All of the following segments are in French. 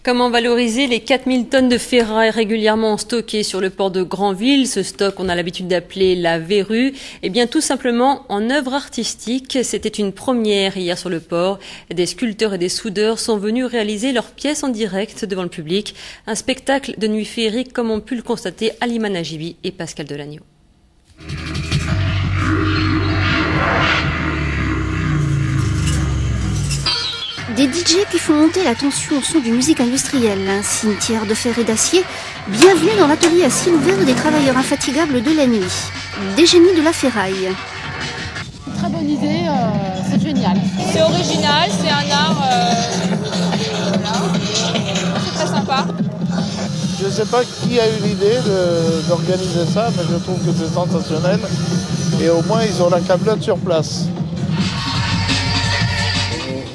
Comment valoriser les 4000 tonnes de ferraille régulièrement stockées sur le port de Granville? Ce stock, on a l'habitude d'appeler la verrue. Eh bien, tout simplement en œuvre artistique. C'était une première hier sur le port. Des sculpteurs et des soudeurs sont venus réaliser leurs pièces en direct devant le public. Un spectacle de nuit féerique comme ont pu le constater Alima Najibi et Pascal Delagneau. Des DJ qui font monter la tension au son d'une musique industrielle, un cimetière de fer et d'acier. Bienvenue dans l'atelier à ciel ouvert des travailleurs infatigables de la nuit. Des génies de la ferraille. Très bonne idée, c'est génial. C'est original, c'est un art, c'est très sympa. Je ne sais pas qui a eu l'idée d'organiser ça, mais je trouve que c'est sensationnel. Et au moins, ils ont la câbleute sur place.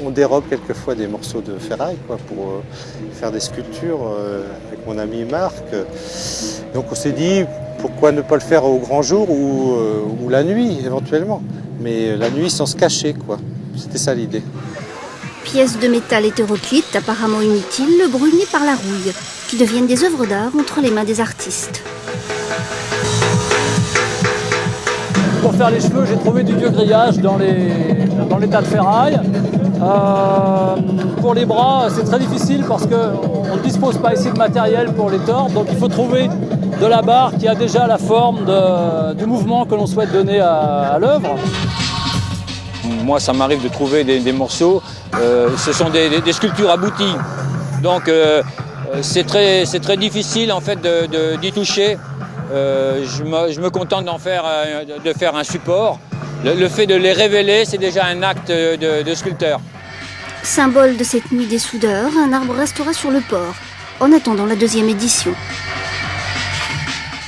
On dérobe quelquefois des morceaux de ferraille pour faire des sculptures avec mon ami Marc. Donc on s'est dit pourquoi ne pas le faire au grand jour ou la nuit éventuellement. Mais la nuit sans se cacher, C'était ça l'idée. Pièces de métal hétéroclites apparemment inutiles, brunies par la rouille, qui deviennent des œuvres d'art entre les mains des artistes. Pour faire les cheveux, j'ai trouvé du vieux grillage dans les tas de ferraille. Pour les bras, c'est très difficile parce qu'on ne dispose pas ici de matériel pour les tordre. Donc il faut trouver de la barre qui a déjà la forme du mouvement que l'on souhaite donner à l'œuvre. Moi, ça m'arrive de trouver des morceaux. Ce sont des sculptures abouties. Donc c'est très difficile en fait d'y toucher. Je me contente de faire un support. Le fait de les révéler, c'est déjà un acte de sculpteur. Symbole de cette nuit des soudeurs, un arbre restera sur le port, en attendant la 2e édition.